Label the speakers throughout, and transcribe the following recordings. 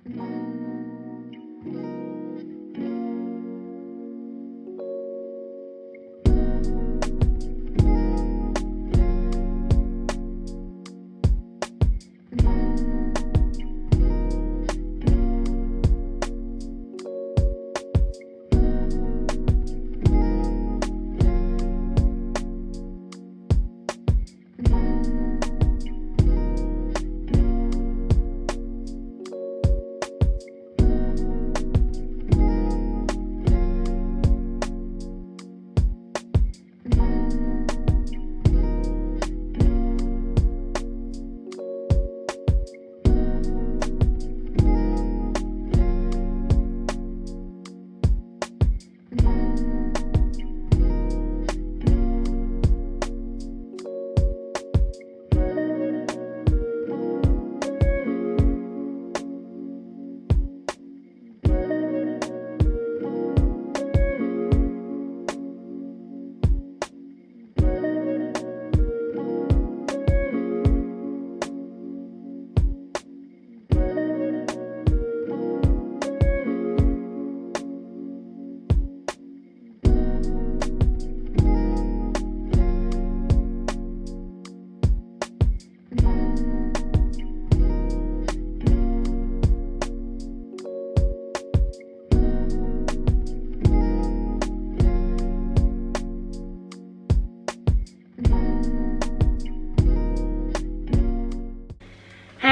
Speaker 1: Hey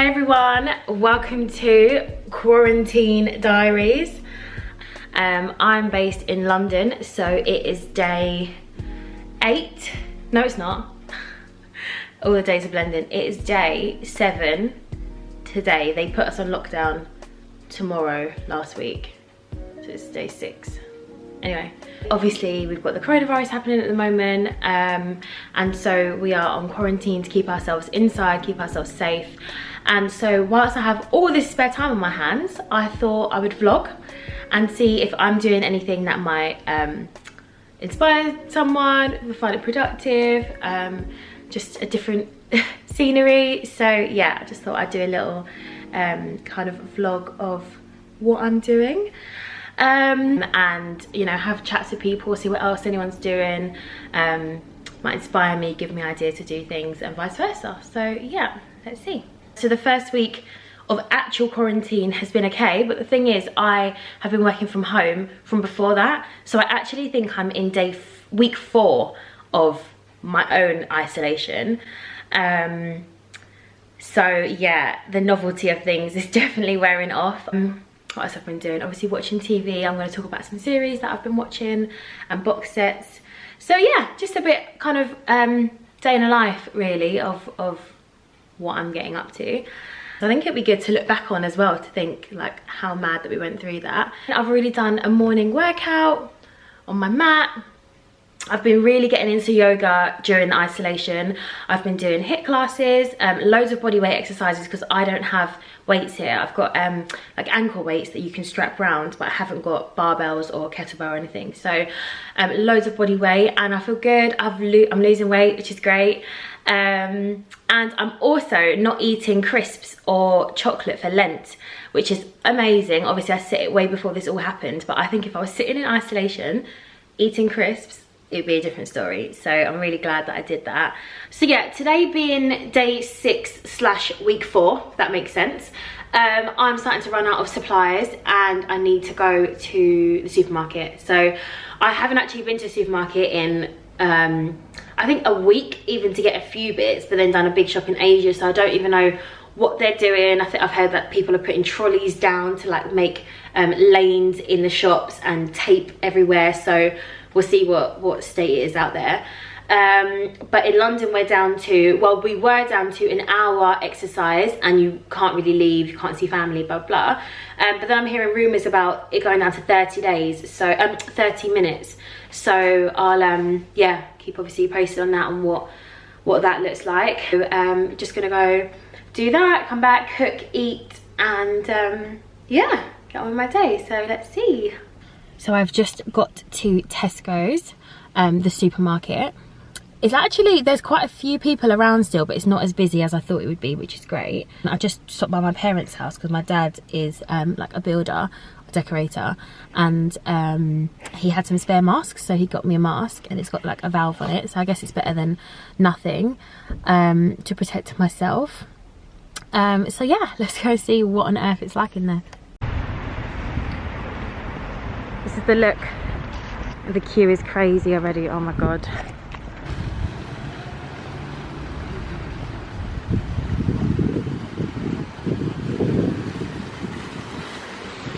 Speaker 1: everyone, welcome to Quarantine Diaries. I'm based in London, so it is day 8. No, it's not. All the days are blending. It is day 7 today. They put us on lockdown tomorrow last week, so it's day 6. Anyway, obviously we've got the coronavirus happening at the moment, and so we are on quarantine to keep ourselves inside, keep ourselves safe. And so whilst I have all this spare time on my hands, I thought I would vlog and see if I'm doing anything that might inspire someone, find it productive, just a different scenery. So yeah, I just thought I'd do a little kind of vlog of what I'm doing. And you know, have chats with people, see what else anyone's doing, might inspire me, give me ideas to do things, and vice versa. So yeah, let's see. So the first week of actual quarantine has been okay, but the thing is, I have been working from home from before that, so I actually think I'm in week 4 of my own isolation. So yeah, the novelty of things is definitely wearing off. What else I've been doing? Obviously watching TV. I'm going to talk about some series that I've been watching and box sets. So yeah, just a bit kind of day in a life really of what I'm getting up to. So I think it'd be good to look back on as well, to think like how mad that we went through that. I've already done a morning workout on my mat. I've been really getting into yoga during the isolation. I've been doing HIIT classes, loads of body weight exercises because I don't have weights here. I've got like ankle weights that you can strap round, but I haven't got barbells or kettlebell or anything. So loads of body weight, and I feel good. I'm losing weight, which is great. And I'm also not eating crisps or chocolate for Lent, which is amazing. Obviously I set it way before this all happened, but I think if I was sitting in isolation eating crisps, it'd be a different story. So I'm really glad that I did that. So yeah, today being day 6/week 4, if that makes sense, I'm starting to run out of supplies and I need to go to the supermarket. So I haven't actually been to the supermarket in I think a week, even to get a few bits, but then done a big shop in Asia, so I don't even know what they're doing. I think I've heard that people are putting trolleys down to like make lanes in the shops and tape everywhere, so we'll see what state it is out there. But in London we're down to, well, we were down to an hour exercise and you can't really leave, you can't see family, blah blah. But then I'm hearing rumours about it going down to 30 days, so 30 minutes. So I'll yeah, keep obviously posted on that and what that looks like. So, just gonna go do that, come back, cook, eat, and yeah, get on with my day. So let's see. So I've just got to Tesco's, the supermarket, It's actually, there's quite a few people around still, but it's not as busy as I thought it would be, which is great. I just stopped by my parents' house because my dad is like a builder, a decorator, and he had some spare masks, so he got me a mask, and it's got like a valve on it, so I guess it's better than nothing, to protect myself. So yeah, let's go see what on earth it's like in there. This is the look. The queue is crazy already, oh my god.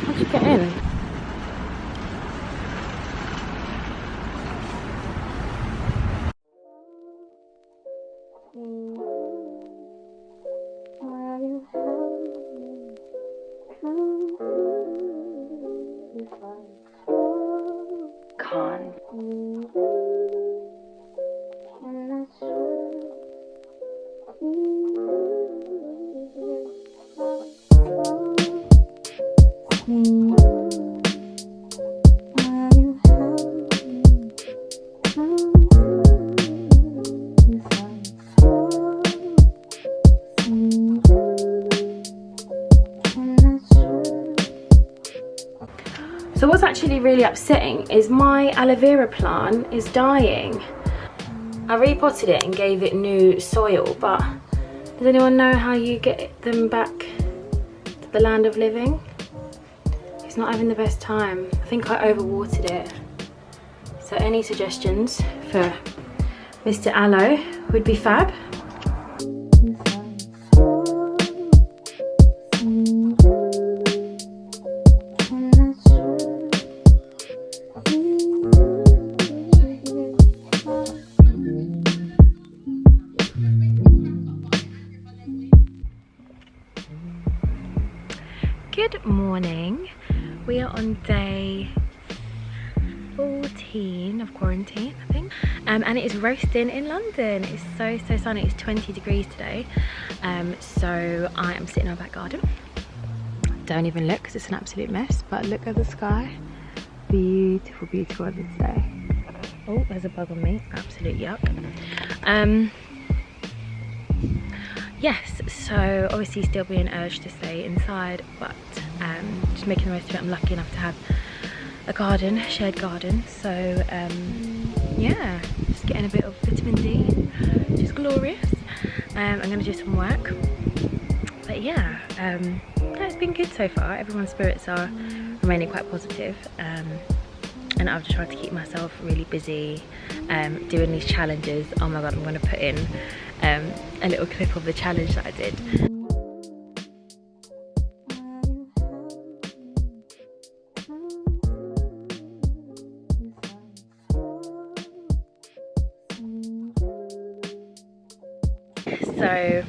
Speaker 1: How'd you get in? So what's actually really upsetting is my aloe vera plant is dying. I repotted it and gave it new soil, but does anyone know how you get them back to the land of living? It's not having the best time. I think I overwatered it. So any suggestions for Mr. Aloe would be fab. Good morning. We are on day 14 of quarantine, I think, and it is roasting in London. It's so sunny. It's 20 degrees today, so I am sitting in our back garden. Don't even look because it's an absolute mess, but look at the sky. Beautiful, beautiful weather today. Oh, there's a bug on me. Absolute yuck. Yes, so obviously still being urged to stay inside, but just making the most of it. I'm lucky enough to have a garden, a shared garden, so yeah, just getting a bit of vitamin D, which is glorious. I'm going to do some work, but yeah, it's been good so far. Everyone's spirits are remaining quite positive, and I've just tried to keep myself really busy doing these challenges. Oh my god, I'm going to put in a little clip of the challenge that I did. So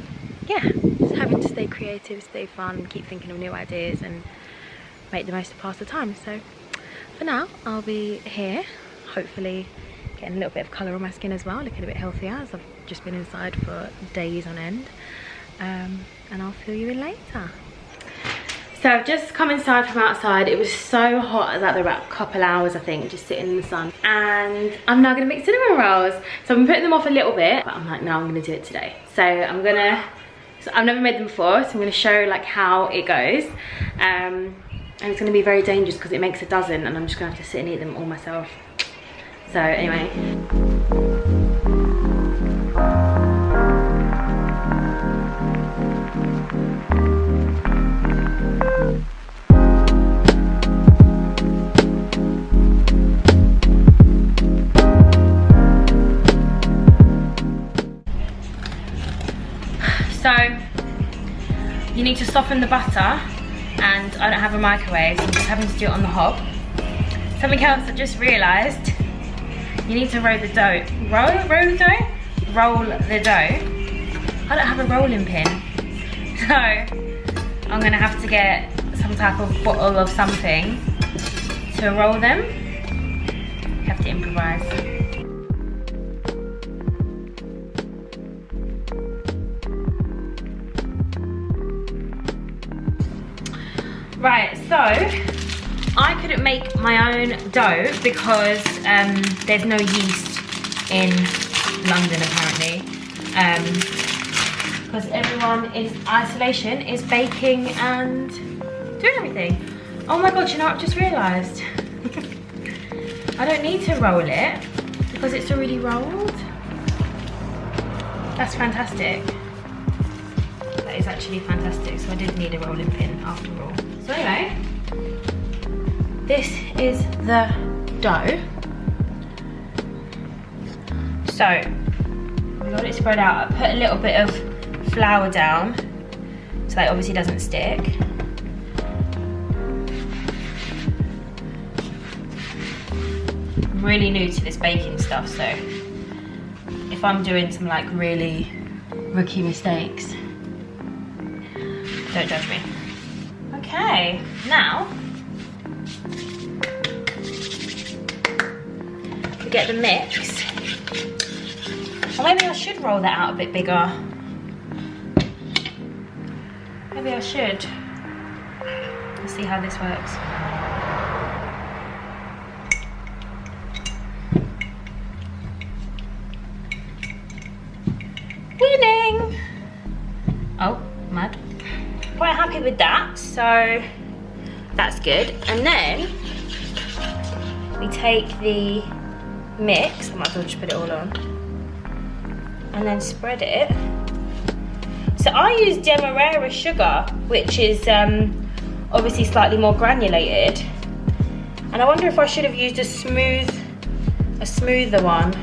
Speaker 1: yeah, just having to stay creative, stay fun, keep thinking of new ideas and make the most of past the time. So for now, I'll be here, hopefully getting a little bit of colour on my skin as well, looking a bit healthier as I've just been inside for days on end, and I'll fill you in later. So I've just come inside from outside. It was so hot. I was out there about a couple hours, I think, just sitting in the sun, and I'm now going to make cinnamon rolls. So I've been putting them off a little bit, but I'm like, no, I'm going to do it today. So I've never made them before, so I'm going to show like how it goes, and it's going to be very dangerous because it makes a dozen, and I'm just going to have to sit and eat them all myself. So anyway. So you need to soften the butter, and I don't have a microwave, so I'm just having to do it on the hob. Something else I just realised, you need to roll the dough. Roll the dough? Roll the dough. I don't have a rolling pin, so I'm gonna have to get some type of bottle of something to roll them. You have to improvise. Right, so I couldn't make my own dough because there's no yeast in London apparently, because everyone in isolation is baking and doing everything. Oh my god, you know what I've just realised? I don't need to roll it because it's already rolled. That's fantastic. That is actually fantastic. So I didn't need a rolling pin after all. So anyway, this is the dough. So we got it spread out. I put a little bit of flour down so that it obviously doesn't stick. I'm really new to this baking stuff, so if I'm doing some like really rookie mistakes, don't judge me. Okay, now we get the mix. Or maybe I should roll that out a bit bigger. Maybe I should. Let's see how this works. Winning! Oh, mad. Quite happy with that, so that's good. And then we take the mix, I might as well just put it all on, and then spread it. So I use Demerara sugar, which is obviously slightly more granulated. And I wonder if I should have used a smoother one.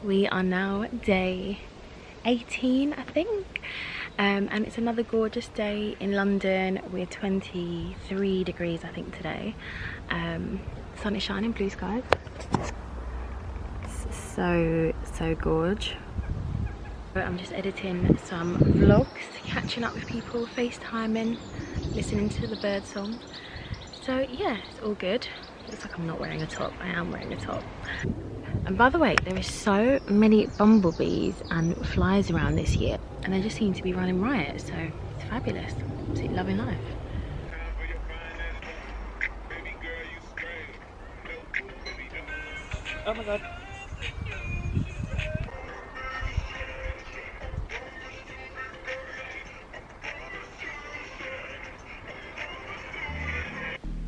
Speaker 1: We are now day 18, I think, and it's another gorgeous day in London. We're 23 degrees, I think, today. Sun is shining, blue skies. It's so gorge. I'm just editing some vlogs, catching up with people, FaceTiming, listening to the bird song. So yeah, it's all good. Looks like I'm not wearing a top. I am wearing a top. And by the way, there is so many bumblebees and flies around this year, and they just seem to be running riot, so it's fabulous. Absolutely loving life. Oh my god.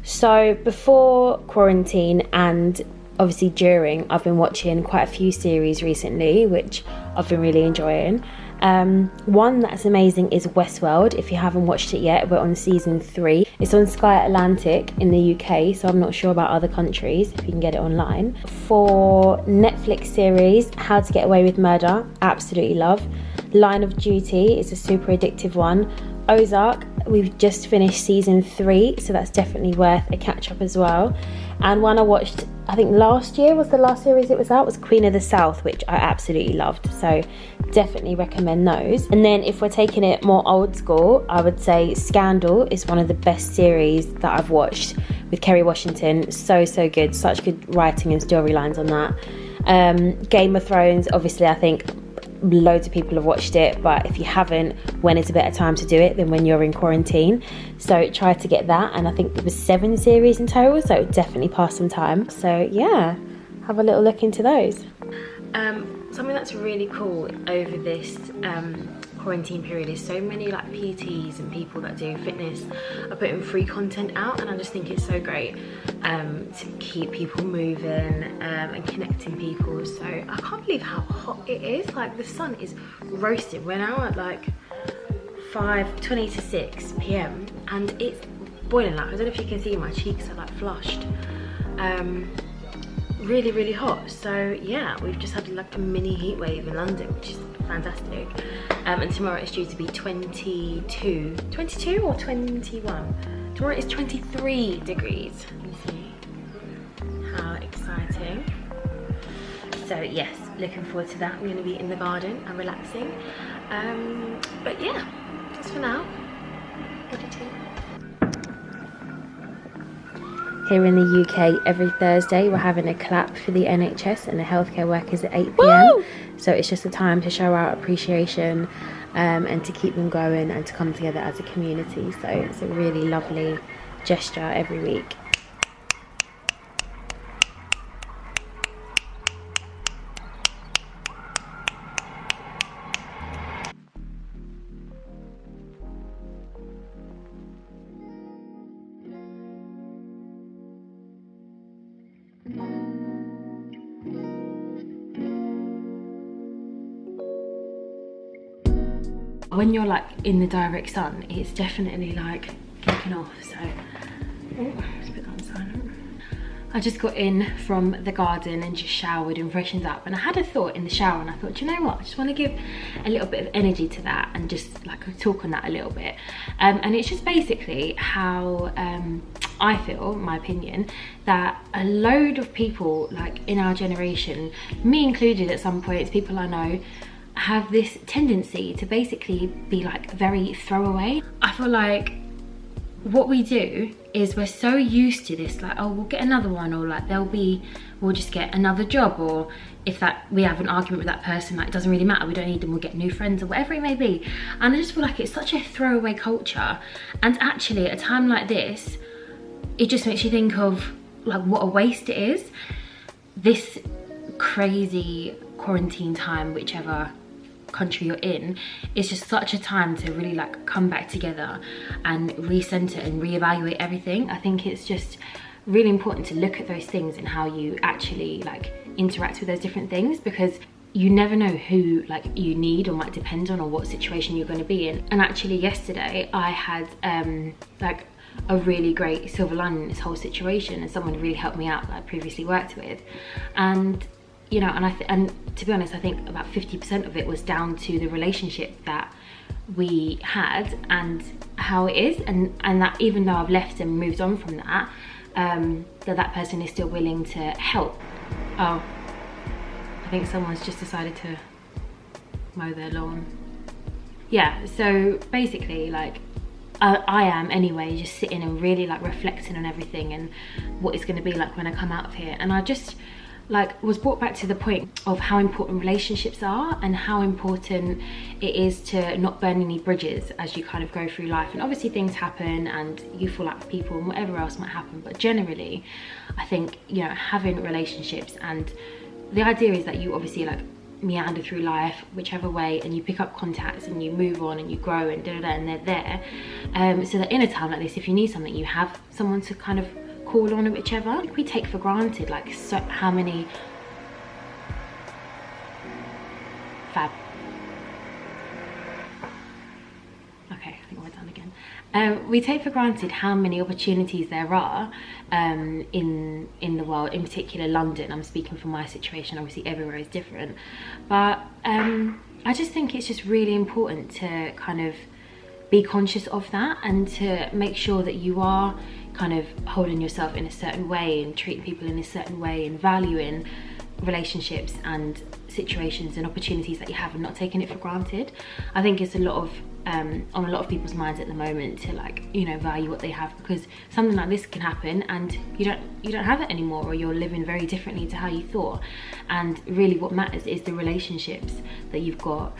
Speaker 1: So before quarantine and obviously during, I've been watching quite a few series recently, which I've been really enjoying. One that's amazing is Westworld. If you haven't watched it yet, we're on season 3. It's on Sky Atlantic in the UK, so I'm not sure about other countries if you can get it online. For Netflix series, How to Get Away with Murder, absolutely love. Line of Duty is a super addictive one. Ozark, we've just finished season 3, so that's definitely worth a catch up as well. And one I watched, I think last year was the last series it was out, was Queen of the South, which I absolutely loved, so definitely recommend those. And then if we're taking it more old school, I would say Scandal is one of the best series that I've watched, with Kerry Washington. So good, such good writing and storylines on that. Game of Thrones, obviously I think loads of people have watched it, but if you haven't, when is a better time to do it than when you're in quarantine? So try to get that, and I think there was 7 series in total, so definitely pass some time. So yeah, have a little look into those. Something that's really cool over this quarantine period is so many like PTs and people that do fitness are putting free content out, and I just think it's so great to keep people moving and connecting people. So I can't believe how hot it is. Like the sun is roasting. We're now at like 5:20 to 6 p.m. and it's boiling. Like I don't know if you can see, my cheeks are like flushed. Really hot. So yeah, we've just had like a mini heat wave in London, which is fantastic. And tomorrow it's due to be 22 or 21. Tomorrow is 23 degrees. Let me see. How exciting. So yes, looking forward to that. I'm going to be in the garden and relaxing. But yeah, just for now, editing. Here in the UK, every Thursday we're having a clap for the NHS and the healthcare workers at 8 p.m. Woo! So it's just a time to show our appreciation and to keep them going and to come together as a community. So it's a really lovely gesture every week. When you're like in the direct sun, it's definitely like kicking off. So let's put that on silent. I just got in from the garden and just showered and freshened up, and I had a thought in the shower and I thought, do you know what, I just want to give a little bit of energy to that and just like talk on that a little bit. And it's just basically how I feel, my opinion, that a load of people like in our generation, me included at some points, people I know, have this tendency to basically be like very throwaway. I feel like what we do is we're so used to this, like, oh, we'll get another one, or like we'll just get another job, or if that we have an argument with that person, like it doesn't really matter, we don't need them, we'll get new friends or whatever it may be. And I just feel like it's such a throwaway culture, and actually at a time like this it just makes you think of like what a waste it is. This crazy quarantine time, whichever country you're in, it's just such a time to really like come back together and recenter and reevaluate everything. I think it's just really important to look at those things and how you actually like interact with those different things, because you never know who like you need or might depend on, or what situation you're going to be in. And actually yesterday I had like a really great silver lining in this whole situation, and someone really helped me out that I previously worked with. And you know, and to be honest, I think about 50% of it was down to the relationship that we had and how it is, and that even though I've left and moved on from that, that person is still willing to help. Oh, I think someone's just decided to mow their lawn. Yeah, so basically like I am anyway, just sitting and really like reflecting on everything and what it's going to be like when I come out of here. And I just like was brought back to the point of how important relationships are, and how important it is to not burn any bridges as you kind of go through life. And obviously things happen and you fall out with people and whatever else might happen, but generally I think, you know, having relationships, and the idea is that you obviously like meander through life whichever way, and you pick up contacts and you move on and you grow and and they're there, so that in a time like this, if you need something, you have someone to kind of call on, or whichever. We take for granted like so how many fab. Okay, I think we're done again. We take for granted how many opportunities there are in the world, in particular London. I'm speaking from my situation, obviously everywhere is different, but I just think it's just really important to kind of be conscious of that, and to make sure that you are kind of holding yourself in a certain way and treating people in a certain way, and valuing relationships and situations and opportunities that you have, and not taking it for granted. I think it's a lot of on a lot of people's minds at the moment to, like, you know, value what they have, because something like this can happen and you don't have it anymore, or you're living very differently to how you thought. And really what matters is the relationships that you've got,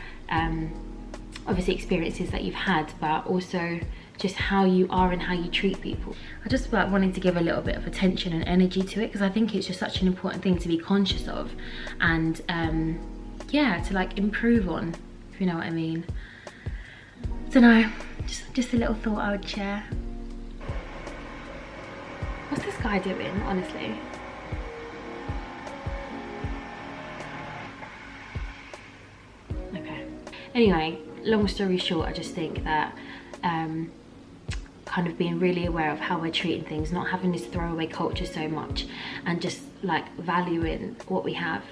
Speaker 1: obviously experiences that you've had, but also just how you are and how you treat people. I just like wanting to give a little bit of attention and energy to it, because I think it's just such an important thing to be conscious of, and yeah, to like improve on, if you know what I mean. So no, just a little thought I would share. What's this guy doing, honestly? Okay. Anyway, long story short, I just think that kind of being really aware of how we're treating things, not having this throwaway culture so much, and just like valuing what we have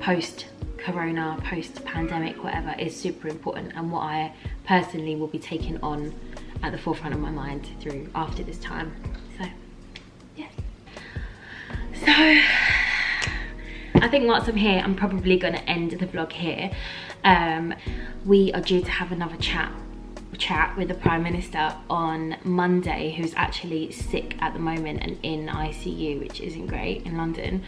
Speaker 1: post corona, post pandemic, whatever, is super important, and what I personally will be taking on at the forefront of my mind through after this time. So yes, so I think once I'm here, I'm probably going to end the vlog here. We are due to have another chat with the Prime Minister on Monday, who's actually sick at the moment and in ICU, which isn't great, in London.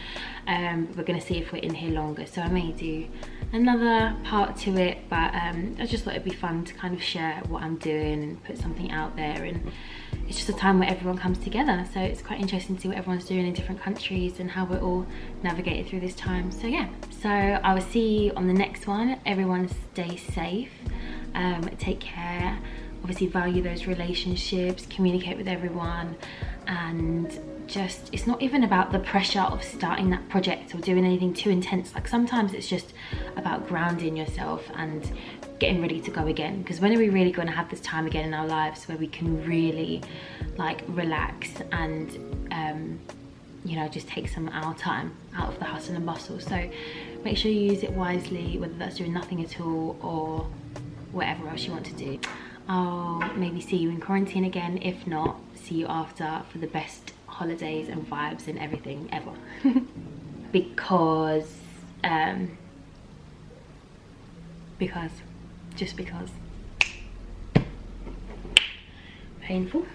Speaker 1: We're going to see if we're in here longer, so I may do another part to it, but I just thought it'd be fun to kind of share what I'm doing and put something out there. And it's just a time where everyone comes together, so it's quite interesting to see what everyone's doing in different countries and how we're all navigating through this time. So yeah, so I will see you on the next one. Everyone stay safe, take care, obviously value those relationships, communicate with everyone, and just, it's not even about the pressure of starting that project or doing anything too intense. Like sometimes it's just about grounding yourself and getting ready to go again, because when are we really going to have this time again in our lives where we can really like relax and you know, just take some of our time out of the hustle and bustle. So make sure you use it wisely, whether that's doing nothing at all or whatever else you want to do. I'll maybe see you in quarantine again. If not, see you after for the best holidays and vibes and everything ever. because just because painful.